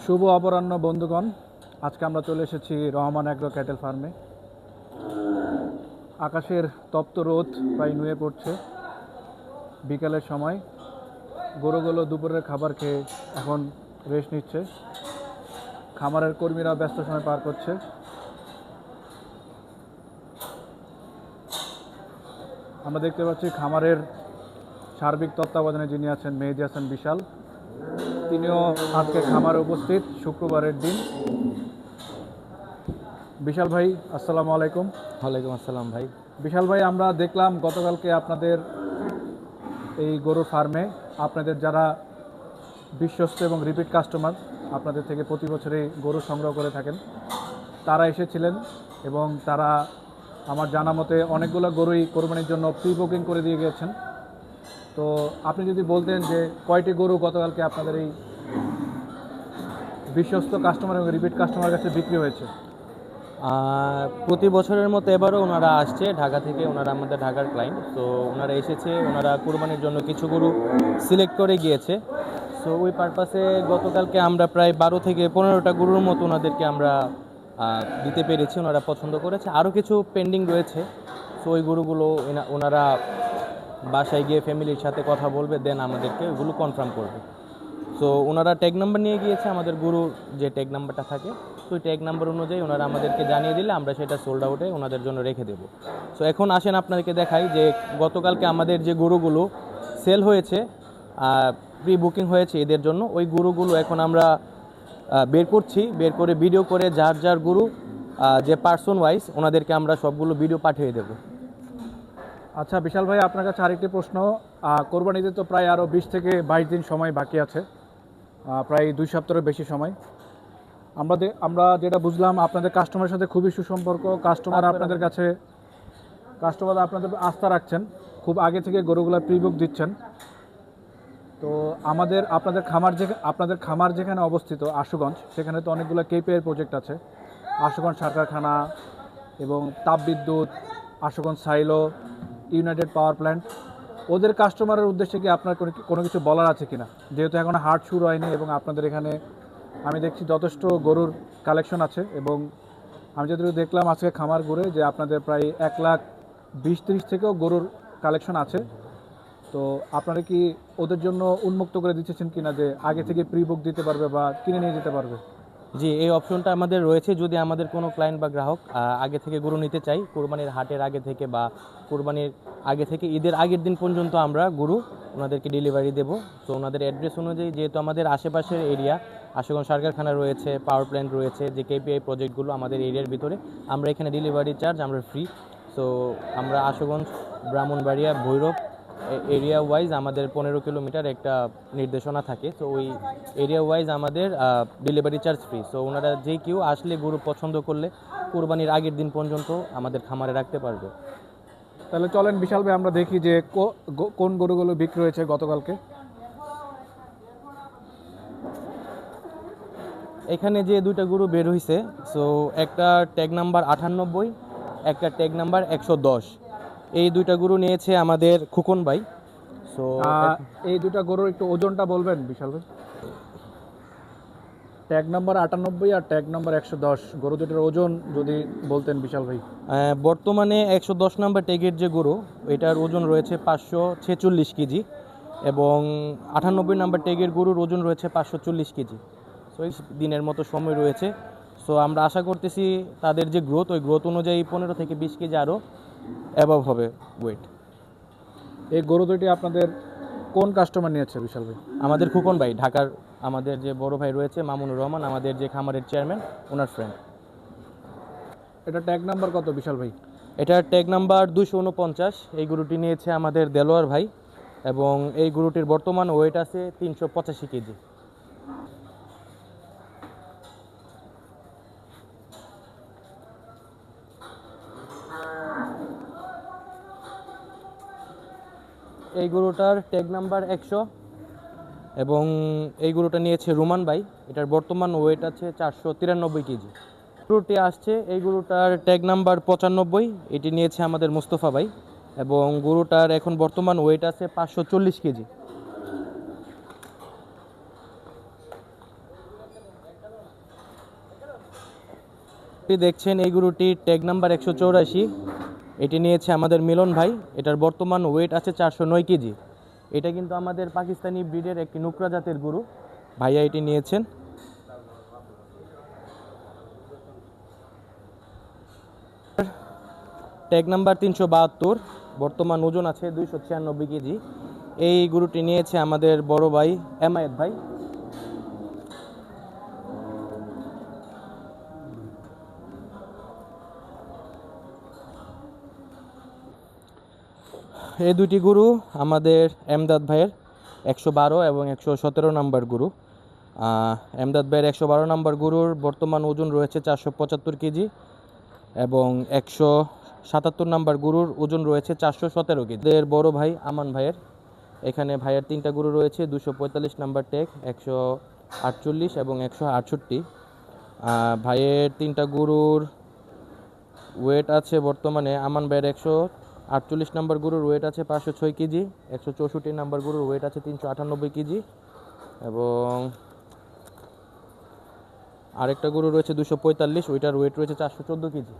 শুভ অপরাহ্ন বন্ধুগণ, আজকে আমরা চলে এসেছি রহমান অ্যাগ্রো ক্যাটেল ফার্মে। আকাশের তপ্ত রোদ প্রায় নুয়ে পড়ছে। বিকালের সময় গরুগুলো দুপুরের খাবার খেয়ে এখন রেস্ট নিচ্ছে। খামারের কর্মীরা ব্যস্ত সময় পার করছে। আমরা দেখতে পাচ্ছি খামারের সার্বিক তত্ত্বাবধানে যিনি আছেন মেহেদী হাসান বিশাল, তিনিও আজকে খামারে উপস্থিত শুক্রবারের দিন। বিশাল ভাই, আসসালামু আলাইকুম। ওয়ালাইকুম আসসালাম ভাই। বিশাল ভাই, আমরা দেখলাম গতকালকে আপনাদের এই গরু ফার্মে আপনাদের যারা বিশ্বস্ত এবং রিপিট কাস্টমার, আপনাদের থেকে প্রতি বছরই গরু সংগ্রহ করে থাকেন, তারা এসেছিলেন এবং তারা আমার জানা মতে অনেকগুলো গরুই কোরবানির জন্য প্রি বুকিং করে দিয়ে গিয়েছেন। তো আপনি যদি বলতেন যে কয়টি গরু গতকালকে আপনাদের এই বিশ্বস্ত কাস্টমার এবং রিপিট কাস্টমার কাছে বিক্রি হয়েছে? প্রতি বছরের মতো এবারও ওনারা আসছে ঢাকা থেকে, ওনারা আমাদের ঢাকার ক্লায়েন্ট। তো ওনারা এসেছে, ওনারা কুরবানির জন্য কিছু গরু সিলেক্ট করে গিয়েছে। সো ওই পারপাসে গতকালকে আমরা প্রায় 12 থেকে 15টা গরুর মতো ওনাদেরকে আমরা দিতে পেরেছি। ওনারা পছন্দ করেছে, আরও কিছু পেন্ডিং রয়েছে। সো ওই গরুগুলো ওনারা বাসায় গিয়ে ফ্যামিলির সাথে কথা বলবে, দেন আমাদেরকে ওগুলো কনফার্ম করবে। সো ওনারা ট্যাগ নাম্বার নিয়ে গিয়েছে, আমাদের গরুর যে ট্যাগ নাম্বারটা থাকে, তো ওই ট্যাগ নাম্বার অনুযায়ী ওনারা আমাদেরকে জানিয়ে দিলে আমরা সেটা সোল্ড আউটে ওনাদের জন্য রেখে দেবো। সো এখন আসেন আপনাদেরকে দেখাই যে গতকালকে আমাদের যে গরুগুলো সেল হয়েছে, প্রি বুকিং হয়েছে এদের জন্য, ওই গরুগুলো এখন আমরা বের করছি। বের করে ভিডিও করে যার যার গরু যে পার্সন ওয়াইজ ওনাদেরকে আমরা সবগুলো ভিডিও পাঠিয়ে দেবো। আচ্ছা বিশাল ভাই, আপনার কাছে আরেকটি প্রশ্ন। কোরবানিতে তো প্রায় আরও 20 থেকে 22 দিন সময় বাকি আছে, প্রায় 2 সপ্তাহের বেশি সময়। আমরা যেটা বুঝলাম, আপনাদের কাস্টমারের সাথে খুবই সুসম্পর্ক। কাস্টমার আপনাদের আস্থা রাখছেন, খুব আগে থেকে গরুগুলো প্রি বুক দিচ্ছেন। তো আপনাদের খামার যেখানে অবস্থিত আশুগঞ্জ, সেখানে তো অনেকগুলো কেপিআই প্রজেক্ট আছে। আশুগঞ্জ সার কারখানা এবং তাপবিদ্যুৎ, Ashuganj silo, United power plant, ওদের কাস্টমারের উদ্দেশ্যে কি আপনার কোনো কিছু বলার আছে কিনা? যেহেতু এখন হাট শুরু হয়নি এবং আপনাদের এখানে আমি দেখছি যথেষ্ট গরুর কালেকশন আছে, এবং আমি যতটুকু দেখলাম আজকে খামার ঘুরে যে আপনাদের প্রায় 1,20,30 থেকেও গরুর কালেকশন আছে। তো আপনারা কি ওদের জন্য উন্মুক্ত করে দিচ্ছেন কিনা যে আগে থেকে প্রি বুক দিতে পারবে বা কিনে নিয়ে যেতে পারবে? জি, এই অপশনটা আমাদের রয়েছে। যদি আমাদের কোনো ক্লায়েন্ট বা গ্রাহক আগে থেকে গরু নিতে চাই, কোরবানির হাটের আগে থেকে বা কোরবানির আগে থেকে ঈদের আগের দিন পর্যন্ত আমরা গরু ওনাদেরকে ডেলিভারি দেব। তো ওনাদের অ্যাড্রেস অনুযায়ী, যেহেতু আমাদের আশেপাশের এরিয়া আশুগঞ্জ সার কারখানা রয়েছে, পাওয়ার প্ল্যান্ট রয়েছে, যে কেপিআই প্রজেক্টগুলো আমাদের এরিয়ার ভিতরে, আমরা এখানে ডেলিভারি চার্জ আমরা ফ্রি। সো আমরা আশুগঞ্জ, ব্রাহ্মণবাড়িয়া, ভৈরব এরিয়া ওয়াইজ আমাদের 15 কিলোমিটার একটা নির্দেশনা থাকে। তো ওই এরিয়া ওয়াইজ আমাদের ডেলিভারি চার্জ ফ্রি। সো ওনারা যে কেউ আসলে গরু পছন্দ করলে কোরবানির আগের দিন পর্যন্ত আমাদের খামারে রাখতে পারবে। তাহলে চলেন বিশাল ভাই, আমরা দেখি যে কোন গরুগুলো বিক্রি হয়েছে গতকালকে। এখানে যে দুইটা গরু বের হয়েছে, সো একটা ট্যাগ নাম্বার 98, একটা ট্যাগ নাম্বার 110। এই দুইটা গরু নিয়েছে আমাদের খুকন ভাই। সো এই দুটা গরুর একটু ওজনটা বলবেন বিশাল ভাই? ট্যাগ নাম্বার 98 আর ট্যাগ নাম্বার 110, গরু দুটোর ওজন যদি বলতেন বিশাল ভাই। বর্তমানে 110 নাম্বার ট্যাগের যে গরু, এটার ওজন রয়েছে 546 কেজি, এবং 98 নাম্বার ট্যাগের গরুর ওজন রয়েছে 540 কেজি। সো এই দিনের মতো সময় রয়েছে। সো আমরা আশা করতেছি তাদের যে গ্রোথ, ওই গ্রোথ অনুযায়ী 15 থেকে 20 কেজি আরও অ্যাবভ হবে ওয়েট। এই গরু দুটি আপনাদের কোন কাস্টমার নিয়েছে বিশাল ভাই? আমাদের খুকন ভাই, ঢাকার আমাদের যে বড় ভাই রয়েছে মামুনুর রহমান, আমাদের যে খামারের চেয়ারম্যান, ওনার ফ্রেন্ড। এটা ট্যাগ নাম্বার কত বিশাল ভাই? এটার ট্যাগ নাম্বার 249। এই গরুটি নিয়েছে আমাদের দেলোয়ার ভাই, এবং এই গরুটির বর্তমান ওয়েট আছে 385 কেজি। এই গরুটার ট্যাগ নাম্বার 100, এবং এই গরুটা নিয়েছে রুমান ভাই। এটার বর্তমান ওয়েট আছে 493 কেজি। গরুটি আসছে, এই গরুটার ট্যাগ নাম্বার 95, এটি নিয়েছে আমাদের মুস্তফা ভাই, এবং গরুটার এখন বর্তমান ওয়েট আছে 540 কেজি। আপনি দেখছেন এই গরুটি ট্যাগ নাম্বার 184, এটি নিয়েছে আমাদের মিলন ভাই। এটার বর্তমান ওয়েট আছে 409 কেজি। এটা কিন্তু আমাদের পাকিস্তানি ব্রিডের একটি নুকরা জাতের গরু, ভাইয়া এটি নিয়েছেন। ট্যাগ নাম্বার 372, বর্তমান ওজন আছে 296 কেজি। এই গরুটি নিয়েছে আমাদের বড় ভাই এমায়েত ভাই। এই দুটি গরু আমাদের এমদাদ ভাইয়ের 112 এবং 117 নাম্বার গরু। এমদাদ ভাইয়ের 112 নাম্বার গরুর বর্তমান ওজন রয়েছে 475 কেজি এবং 177 নাম্বার গরুর ওজন রয়েছে 417 কেজি। এদের বড় ভাই আমান ভাইয়ের, এখানে ভাইয়ের 3টা গরু রয়েছে, 245 নাম্বার ট্যাগ, 148 এবং 168। ভাইয়ের 3টা গরুর ওয়েট আছে বর্তমানে আমান ভাইয়ের 148 নাম্বার গরুর ওয়েট আছে 506 কেজি, 164 নাম্বার গরুর ওয়েট আছে 398 কেজি এবং আরেকটা গরু রয়েছে 245, ওইটার ওয়েট রয়েছে 414 কেজি।